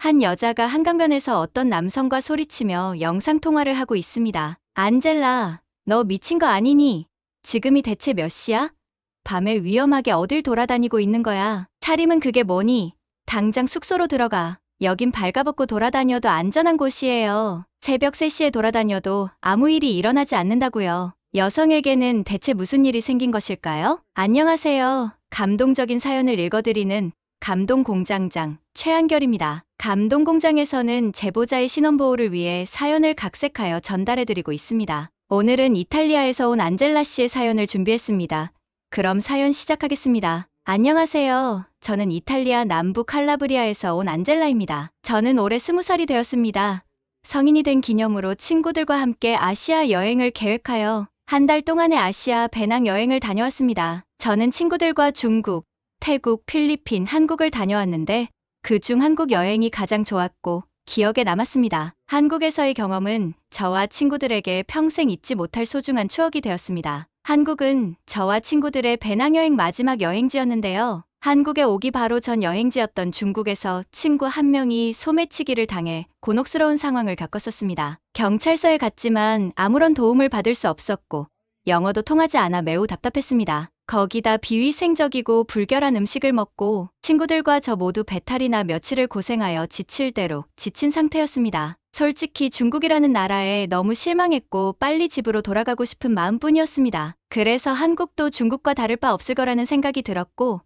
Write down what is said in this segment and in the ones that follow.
한 여자가 한강변에서 어떤 남성과 소리치며 영상통화를 하고 있습니다. 안젤라, 너 미친 거 아니니? 지금이 대체 몇 시야? 밤에 위험하게 어딜 돌아다니고 있는 거야? 차림은 그게 뭐니? 당장 숙소로 들어가. 여긴 발가벗고 돌아다녀도 안전한 곳이에요. 새벽 3시에 돌아다녀도 아무 일이 일어나지 않는다고요. 여성에게는 대체 무슨 일이 생긴 것일까요? 안녕하세요. 감동적인 사연을 읽어드리는 감동공장장 최한결입니다. 감동공장에서는 제보자의 신원보호를 위해 사연을 각색하여 전달해드리고 있습니다. 오늘은 이탈리아에서 온 안젤라 씨의 사연을 준비했습니다. 그럼 사연 시작하겠습니다. 안녕하세요. 저는 이탈리아 남부 칼라브리아에서 온 안젤라입니다. 저는 올해 20살이 되었습니다. 성인이 된 기념으로 친구들과 함께 아시아 여행을 계획하여 한 달 동안의 아시아 배낭 여행을 다녀왔습니다. 저는 친구들과 중국, 태국, 필리핀, 한국을 다녀왔는데 그중 한국 여행이 가장 좋았고 기억에 남았습니다. 한국에서의 경험은 저와 친구들에게 평생 잊지 못할 소중한 추억이 되었습니다. 한국은 저와 친구들의 배낭여행 마지막 여행지였는데요. 한국에 오기 바로 전 여행지였던 중국에서 친구 한 명이 소매치기를 당해 곤혹스러운 상황을 겪었었습니다. 경찰서에 갔지만 아무런 도움을 받을 수 없었고 영어도 통하지 않아 매우 답답했습니다. 거기다 비위생적이고 불결한 음식을 먹고 친구들과 저 모두 배탈이나 며칠을 고생하여 지칠 대로 지친 상태였습니다. 솔직히 중국이라는 나라에 너무 실망했고 빨리 집으로 돌아가고 싶은 마음뿐이었습니다. 그래서 한국도 중국과 다를 바 없을 거라는 생각이 들었고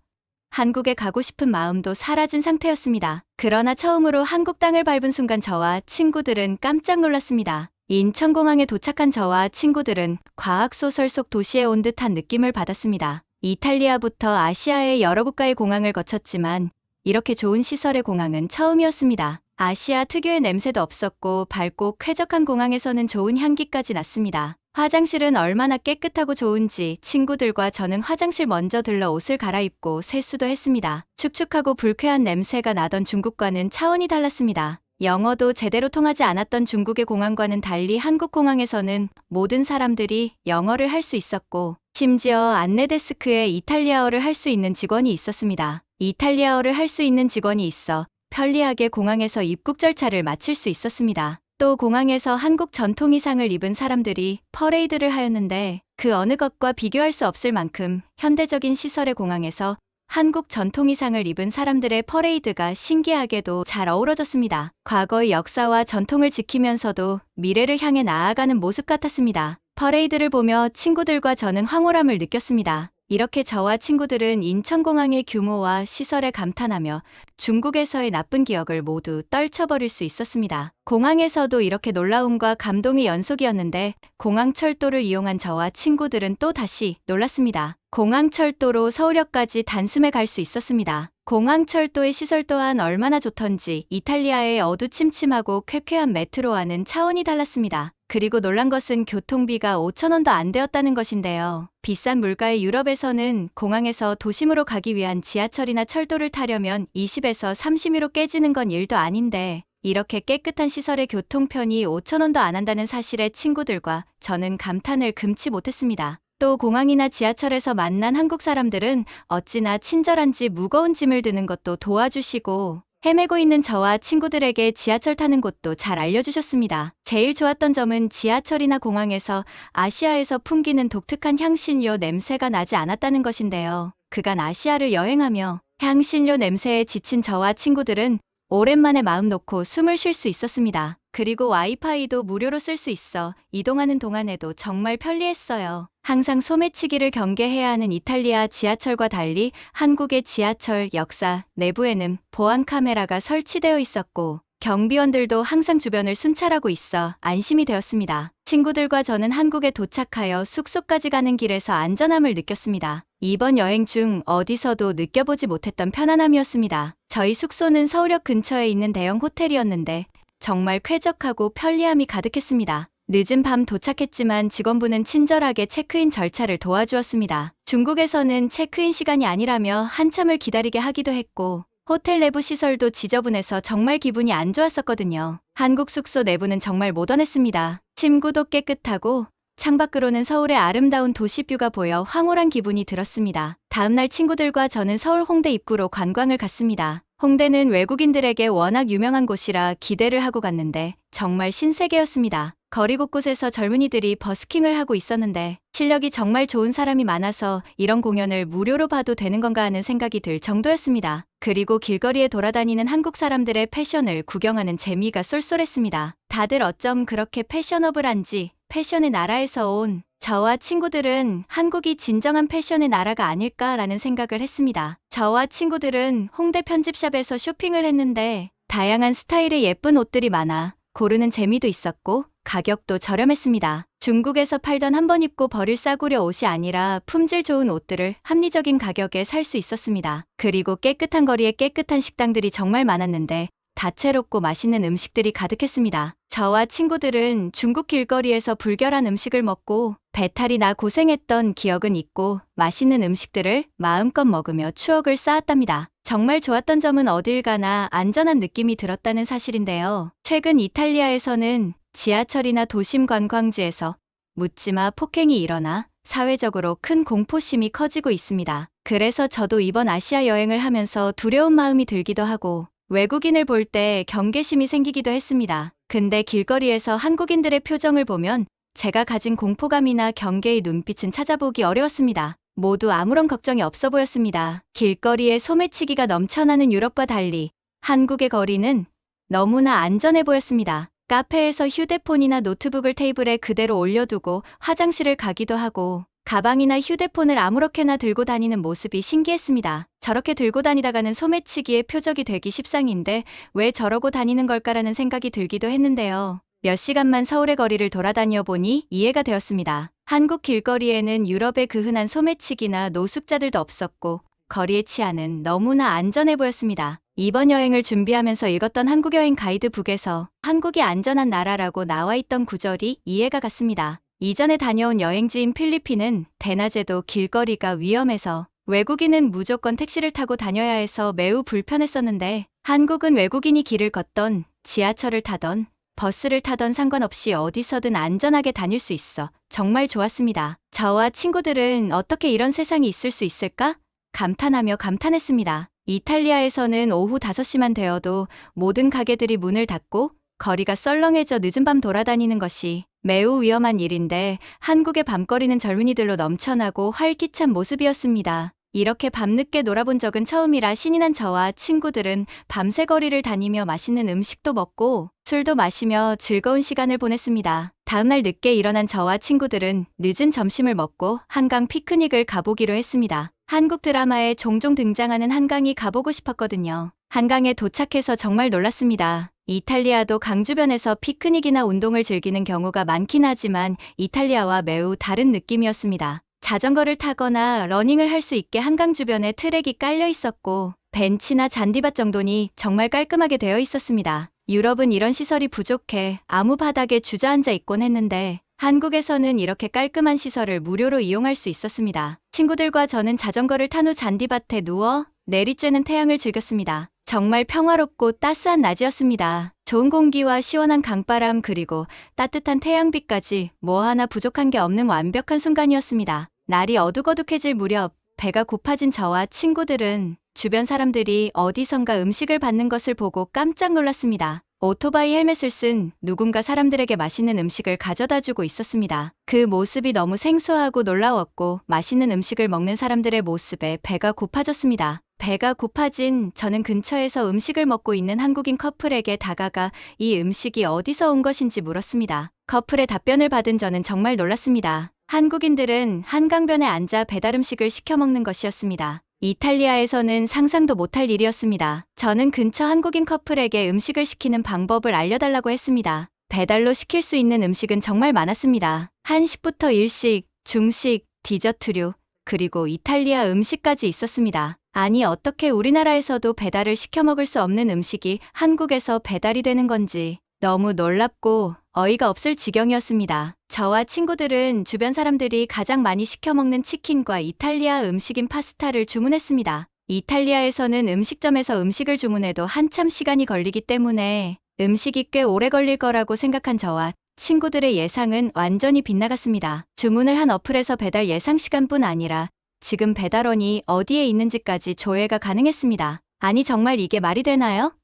한국에 가고 싶은 마음도 사라진 상태였습니다. 그러나 처음으로 한국 땅을 밟은 순간 저와 친구들은 깜짝 놀랐습니다. 인천공항에 도착한 저와 친구들은 과학소설 속 도시에 온 듯한 느낌을 받았습니다. 이탈리아부터 아시아의 여러 국가의 공항을 거쳤지만 이렇게 좋은 시설의 공항은 처음이었습니다. 아시아 특유의 냄새도 없었고 밝고 쾌적한 공항에서는 좋은 향기까지 났습니다. 화장실은 얼마나 깨끗하고 좋은지 친구들과 저는 화장실 먼저 들러 옷을 갈아입고 세수도 했습니다. 축축하고 불쾌한 냄새가 나던 중국과는 차원이 달랐습니다. 영어도 제대로 통하지 않았던 중국의 공항과는 달리 한국 공항에서는 모든 사람들이 영어를 할 수 있었고 심지어 안내데스크에 이탈리아어를 할 수 있는 직원이 있었습니다. 이탈리아어를 할 수 있는 직원이 있어 편리하게 공항에서 입국 절차를 마칠 수 있었습니다. 또 공항에서 한국 전통 의상을 입은 사람들이 퍼레이드를 하였는데 그 어느 것과 비교할 수 없을 만큼 현대적인 시설의 공항에서 한국 전통 의상을 입은 사람들의 퍼레이드가 신기하게도 잘 어우러졌습니다. 과거의 역사와 전통을 지키면서도 미래를 향해 나아가는 모습 같았습니다. 퍼레이드를 보며 친구들과 저는 황홀함을 느꼈습니다. 이렇게 저와 친구들은 인천공항의 규모와 시설에 감탄하며 중국에서의 나쁜 기억을 모두 떨쳐버릴 수 있었습니다. 공항에서도 이렇게 놀라움과 감동의 연속이었는데 공항철도를 이용한 저와 친구들은 또 다시 놀랐습니다. 공항철도로 서울역까지 단숨에 갈 수 있었습니다. 공항철도의 시설 또한 얼마나 좋던지 이탈리아의 어두침침하고 쾌쾌한 메트로와는 차원이 달랐습니다. 그리고 놀란 것은 교통비가 5,000원도 안 되었다는 것인데요. 비싼 물가의 유럽에서는 공항에서 도심으로 가기 위한 지하철이나 철도를 타려면 20에서 30유로 깨지는 건 일도 아닌데 이렇게 깨끗한 시설의 교통편이 5,000원도 안 한다는 사실에 친구들과 저는 감탄을 금치 못했습니다. 또 공항이나 지하철에서 만난 한국 사람들은 어찌나 친절한지 무거운 짐을 드는 것도 도와주시고 헤매고 있는 저와 친구들에게 지하철 타는 곳도 잘 알려주셨습니다. 제일 좋았던 점은 지하철이나 공항에서 아시아에서 풍기는 독특한 향신료 냄새가 나지 않았다는 것인데요. 그간 아시아를 여행하며 향신료 냄새에 지친 저와 친구들은 오랜만에 마음 놓고 숨을 쉴 수 있었습니다. 그리고 와이파이도 무료로 쓸 수 있어 이동하는 동안에도 정말 편리했어요. 항상 소매치기를 경계해야 하는 이탈리아 지하철과 달리 한국의 지하철 역사 내부에는 보안 카메라가 설치되어 있었고 경비원들도 항상 주변을 순찰하고 있어 안심이 되었습니다. 친구들과 저는 한국에 도착하여 숙소까지 가는 길에서 안전함을 느꼈습니다. 이번 여행 중 어디서도 느껴보지 못했던 편안함이었습니다. 저희 숙소는 서울역 근처에 있는 대형 호텔이었는데 정말 쾌적하고 편리함이 가득했습니다. 늦은 밤 도착했지만 직원분은 친절하게 체크인 절차를 도와주었습니다. 중국에서는 체크인 시간이 아니라며 한참을 기다리게 하기도 했고 호텔 내부 시설도 지저분해서 정말 기분이 안 좋았었거든요. 한국 숙소 내부는 정말 모던했습니다. 침구도 깨끗하고 창밖으로는 서울의 아름다운 도시뷰가 보여 황홀한 기분이 들었습니다. 다음날 친구들과 저는 서울 홍대 입구로 관광을 갔습니다. 홍대는 외국인들에게 워낙 유명한 곳이라 기대를 하고 갔는데 정말 신세계였습니다. 거리 곳곳에서 젊은이들이 버스킹을 하고 있었는데 실력이 정말 좋은 사람이 많아서 이런 공연을 무료로 봐도 되는 건가 하는 생각이 들 정도였습니다. 그리고 길거리에 돌아다니는 한국 사람들의 패션을 구경하는 재미가 쏠쏠했습니다. 다들 어쩜 그렇게 패셔너블한지 패션의 나라에서 온 저와 친구들은 한국이 진정한 패션의 나라가 아닐까라는 생각을 했습니다. 저와 친구들은 홍대 편집샵에서 쇼핑을 했는데 다양한 스타일의 예쁜 옷들이 많아 고르는 재미도 있었고 가격도 저렴했습니다. 중국에서 팔던 한 번 입고 버릴 싸구려 옷이 아니라 품질 좋은 옷들을 합리적인 가격에 살 수 있었습니다. 그리고 깨끗한 거리에 깨끗한 식당들이 정말 많았는데 다채롭고 맛있는 음식들이 가득했습니다. 저와 친구들은 중국 길거리에서 불결한 음식을 먹고 배탈이 나 고생했던 기억은 있고 맛있는 음식들을 마음껏 먹으며 추억을 쌓았답니다. 정말 좋았던 점은 어딜 가나 안전한 느낌이 들었다는 사실인데요. 최근 이탈리아에서는 지하철이나 도심 관광지에서 묻지마 폭행이 일어나 사회적으로 큰 공포심이 커지고 있습니다. 그래서 저도 이번 아시아 여행을 하면서 두려운 마음이 들기도 하고 외국인을 볼 때 경계심이 생기기도 했습니다. 근데 길거리에서 한국인들의 표정을 보면 제가 가진 공포감이나 경계의 눈빛은 찾아보기 어려웠습니다. 모두 아무런 걱정이 없어 보였습니다. 길거리에 소매치기가 넘쳐나는 유럽과 달리 한국의 거리는 너무나 안전해 보였습니다. 카페에서 휴대폰이나 노트북을 테이블에 그대로 올려두고 화장실을 가기도 하고 가방이나 휴대폰을 아무렇게나 들고 다니는 모습이 신기했습니다. 저렇게 들고 다니다가는 소매치기의 표적이 되기 십상인데 왜 저러고 다니는 걸까라는 생각이 들기도 했는데요. 몇 시간만 서울의 거리를 돌아다녀 보니 이해가 되었습니다. 한국 길거리에는 유럽의 그 흔한 소매치기나 노숙자들도 없었고 거리의 치안은 너무나 안전해 보였습니다. 이번 여행을 준비하면서 읽었던 한국여행 가이드북에서 한국이 안전한 나라라고 나와 있던 구절이 이해가 갔습니다. 이전에 다녀온 여행지인 필리핀은 대낮에도 길거리가 위험해서 외국인은 무조건 택시를 타고 다녀야 해서 매우 불편했었는데 한국은 외국인이 길을 걷던 지하철을 타던 버스를 타던 상관없이 어디서든 안전하게 다닐 수 있어 정말 좋았습니다. 저와 친구들은 어떻게 이런 세상이 있을 수 있을까? 감탄하며 감탄했습니다. 이탈리아에서는 오후 5시만 되어도 모든 가게들이 문을 닫고 거리가 썰렁해져 늦은 밤 돌아다니는 것이 매우 위험한 일인데 한국의 밤거리는 젊은이들로 넘쳐나고 활기찬 모습이었습니다. 이렇게 밤늦게 놀아본 적은 처음이라 신이 난 저와 친구들은 밤새 거리를 다니며 맛있는 음식도 먹고 술도 마시며 즐거운 시간을 보냈습니다. 다음날 늦게 일어난 저와 친구들은 늦은 점심을 먹고 한강 피크닉을 가보기로 했습니다. 한국 드라마에 종종 등장하는 한강이 가보고 싶었거든요. 한강에 도착해서 정말 놀랐습니다. 이탈리아도 강 주변에서 피크닉이나 운동을 즐기는 경우가 많긴 하지만 이탈리아와 매우 다른 느낌이었습니다. 자전거를 타거나 러닝을 할 수 있게 한강 주변에 트랙이 깔려 있었고 벤치나 잔디밭 정도니 정말 깔끔하게 되어 있었습니다. 유럽은 이런 시설이 부족해 아무 바닥에 주저앉아 있곤 했는데 한국에서는 이렇게 깔끔한 시설을 무료로 이용할 수 있었습니다. 친구들과 저는 자전거를 탄 후 잔디밭에 누워 내리쬐는 태양을 즐겼습니다. 정말 평화롭고 따스한 낮이었습니다. 좋은 공기와 시원한 강바람 그리고 따뜻한 태양빛까지 뭐 하나 부족한 게 없는 완벽한 순간이었습니다. 날이 어둑어둑해질 무렵 배가 고파진 저와 친구들은 주변 사람들이 어디선가 음식을 받는 것을 보고 깜짝 놀랐습니다. 오토바이 헬멧을 쓴 누군가 사람들에게 맛있는 음식을 가져다 주고 있었습니다. 그 모습이 너무 생소하고 놀라웠고 맛있는 음식을 먹는 사람들의 모습에 배가 고파졌습니다. 배가 고파진 저는 근처에서 음식을 먹고 있는 한국인 커플에게 다가가 이 음식이 어디서 온 것인지 물었습니다. 커플의 답변을 받은 저는 정말 놀랐습니다. 한국인들은 한강변에 앉아 배달 음식을 시켜 먹는 것이었습니다. 이탈리아에서는 상상도 못할 일이었습니다. 저는 근처 한국인 커플에게 음식을 시키는 방법을 알려달라고 했습니다. 배달로 시킬 수 있는 음식은 정말 많았습니다. 한식부터 일식, 중식, 디저트류, 그리고 이탈리아 음식까지 있었습니다. 아니 어떻게 우리나라에서도 배달을 시켜 먹을 수 없는 음식이 한국에서 배달이 되는 건지 너무 놀랍고 어이가 없을 지경이었습니다. 저와 친구들은 주변 사람들이 가장 많이 시켜 먹는 치킨과 이탈리아 음식인 파스타를 주문했습니다. 이탈리아에서는 음식점에서 음식을 주문해도 한참 시간이 걸리기 때문에 음식이 꽤 오래 걸릴 거라고 생각한 저와 친구들의 예상은 완전히 빗나갔습니다. 주문을 한 어플에서 배달 예상 시간뿐 아니라 지금 배달원이 어디에 있는지까지 조회가 가능했습니다. 아니 정말 이게 말이 되나요?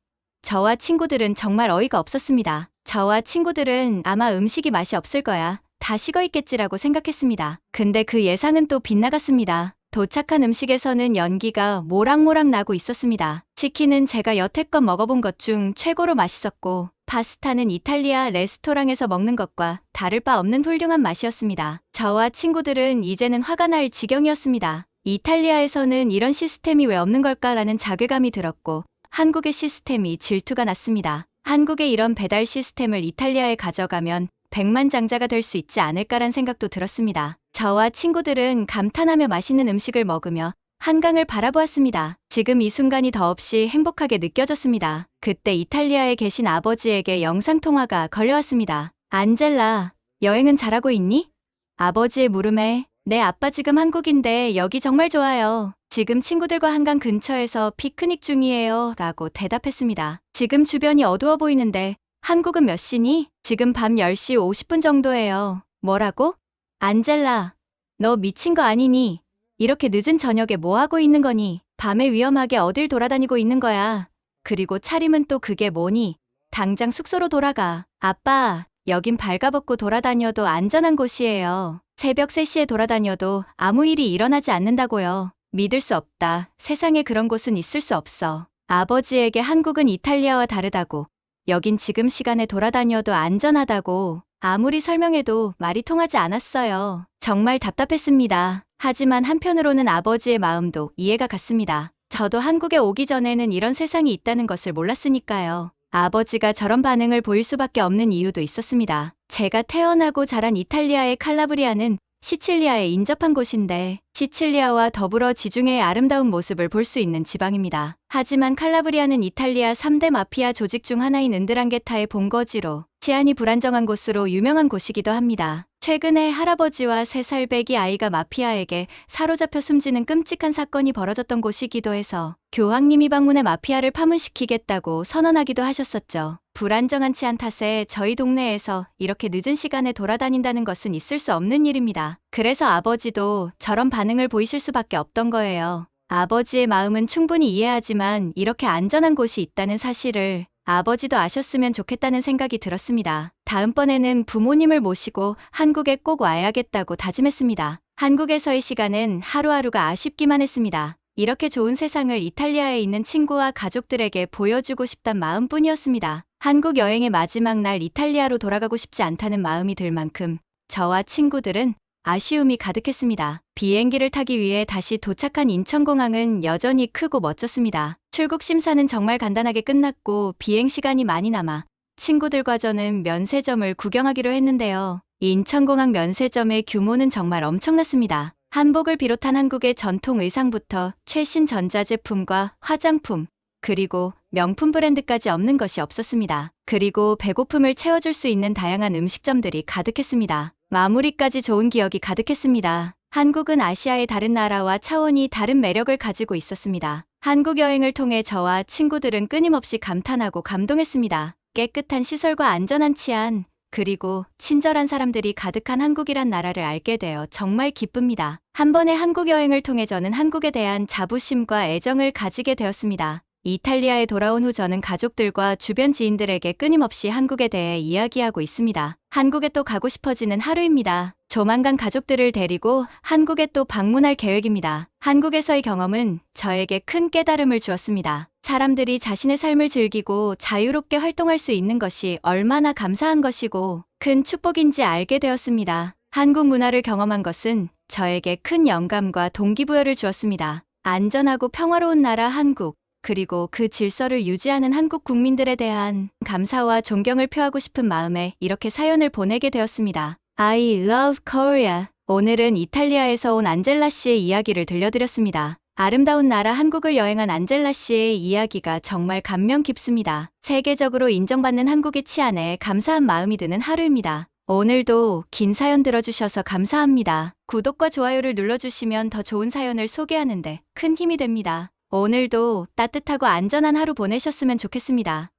저와 친구들은 정말 어이가 없었습니다. 저와 친구들은 아마 음식이 맛이 없을 거야. 다 식어 있겠지라고 생각했습니다. 근데 그 예상은 또 빗나갔습니다. 도착한 음식에서는 연기가 모락모락 나고 있었습니다. 치킨은 제가 여태껏 먹어본 것 중 최고로 맛있었고, 파스타는 이탈리아 레스토랑에서 먹는 것과 다를 바 없는 훌륭한 맛이었습니다. 저와 친구들은 이제는 화가 날 지경이었습니다. 이탈리아에서는 이런 시스템이 왜 없는 걸까라는 자괴감이 들었고, 한국의 시스템이 질투가 났습니다. 한국의 이런 배달 시스템을 이탈리아에 가져가면 백만장자가 될 수 있지 않을까란 생각도 들었습니다. 저와 친구들은 감탄하며 맛있는 음식을 먹으며 한강을 바라보았습니다. 지금 이 순간이 더없이 행복하게 느껴졌습니다. 그때 이탈리아에 계신 아버지에게 영상통화가 걸려왔습니다. 안젤라, 여행은 잘하고 있니? 아버지의 물음에 네, 아빠 지금 한국인데 여기 정말 좋아요. 지금 친구들과 한강 근처에서 피크닉 중이에요. 라고 대답했습니다. 지금 주변이 어두워 보이는데 한국은 몇 시니? 지금 밤 10시 50분 정도예요. 뭐라고? 안젤라, 너 미친 거 아니니? 이렇게 늦은 저녁에 뭐 하고 있는 거니? 밤에 위험하게 어딜 돌아다니고 있는 거야. 그리고 차림은 또 그게 뭐니? 당장 숙소로 돌아가. 아빠, 여긴 발가벗고 돌아다녀도 안전한 곳이에요. 새벽 3시에 돌아다녀도 아무 일이 일어나지 않는다고요. 믿을 수 없다. 세상에 그런 곳은 있을 수 없어. 아버지에게 한국은 이탈리아와 다르다고. 여긴 지금 시간에 돌아다녀도 안전하다고. 아무리 설명해도 말이 통하지 않았어요. 정말 답답했습니다. 하지만 한편으로는 아버지의 마음도 이해가 갔습니다. 저도 한국에 오기 전에는 이런 세상이 있다는 것을 몰랐으니까요. 아버지가 저런 반응을 보일 수밖에 없는 이유도 있었습니다. 제가 태어나고 자란 이탈리아의 칼라브리아는 시칠리아에 인접한 곳인데 시칠리아와 더불어 지중해의 아름다운 모습을 볼 수 있는 지방입니다. 하지만 칼라브리아는 이탈리아 3대 마피아 조직 중 하나인 은드랑게타의 본거지로 치안이 불안정한 곳으로 유명한 곳이기도 합니다. 최근에 할아버지와 3살 배기 아이가 마피아에게 사로잡혀 숨지는 끔찍한 사건이 벌어졌던 곳이기도 해서 교황님이 방문해 마피아를 파문시키겠다고 선언하기도 하셨었죠. 불안정한 치안 탓에 저희 동네에서 이렇게 늦은 시간에 돌아다닌다는 것은 있을 수 없는 일입니다. 그래서 아버지도 저런 반응을 보이실 수밖에 없던 거예요. 아버지의 마음은 충분히 이해하지만 이렇게 안전한 곳이 있다는 사실을 아버지도 아셨으면 좋겠다는 생각이 들었습니다. 다음번에는 부모님을 모시고 한국에 꼭 와야겠다고 다짐했습니다. 한국에서의 시간은 하루하루가 아쉽기만 했습니다. 이렇게 좋은 세상을 이탈리아에 있는 친구와 가족들에게 보여주고 싶단 마음뿐이었습니다. 한국 여행의 마지막 날 이탈리아로 돌아가고 싶지 않다는 마음이 들 만큼 저와 친구들은 아쉬움이 가득했습니다. 비행기를 타기 위해 다시 도착한 인천공항은 여전히 크고 멋졌습니다. 출국 심사는 정말 간단하게 끝났고 비행 시간이 많이 남아 친구들과 저는 면세점을 구경하기로 했는데요. 인천공항 면세점의 규모는 정말 엄청났습니다. 한복을 비롯한 한국의 전통 의상부터 최신 전자제품과 화장품, 그리고 명품 브랜드까지 없는 것이 없었습니다. 그리고 배고픔을 채워줄 수 있는 다양한 음식점들이 가득했습니다. 마무리까지 좋은 기억이 가득했습니다. 한국은 아시아의 다른 나라와 차원이 다른 매력을 가지고 있었습니다. 한국 여행을 통해 저와 친구들은 끊임없이 감탄하고 감동했습니다. 깨끗한 시설과 안전한 치안, 그리고 친절한 사람들이 가득한 한국이란 나라를 알게 되어 정말 기쁩니다. 한 번의 한국 여행을 통해 저는 한국에 대한 자부심과 애정을 가지게 되었습니다. 이탈리아에 돌아온 후 저는 가족들과 주변 지인들에게 끊임없이 한국에 대해 이야기하고 있습니다. 한국에 또 가고 싶어지는 하루입니다. 조만간 가족들을 데리고 한국에 또 방문할 계획입니다. 한국에서의 경험은 저에게 큰 깨달음을 주었습니다. 사람들이 자신의 삶을 즐기고 자유롭게 활동할 수 있는 것이 얼마나 감사한 것이고 큰 축복인지 알게 되었습니다. 한국 문화를 경험한 것은 저에게 큰 영감과 동기부여를 주었습니다. 안전하고 평화로운 나라 한국, 그리고 그 질서를 유지하는 한국 국민들에 대한 감사와 존경을 표하고 싶은 마음에 이렇게 사연을 보내게 되었습니다. I love Korea. 오늘은 이탈리아에서 온 안젤라 씨의 이야기를 들려드렸습니다. 아름다운 나라 한국을 여행한 안젤라 씨의 이야기가 정말 감명 깊습니다. 세계적으로 인정받는 한국의 치안에 감사한 마음이 드는 하루입니다. 오늘도 긴 사연 들어주셔서 감사합니다. 구독과 좋아요를 눌러주시면 더 좋은 사연을 소개하는데 큰 힘이 됩니다. 오늘도 따뜻하고 안전한 하루 보내셨으면 좋겠습니다.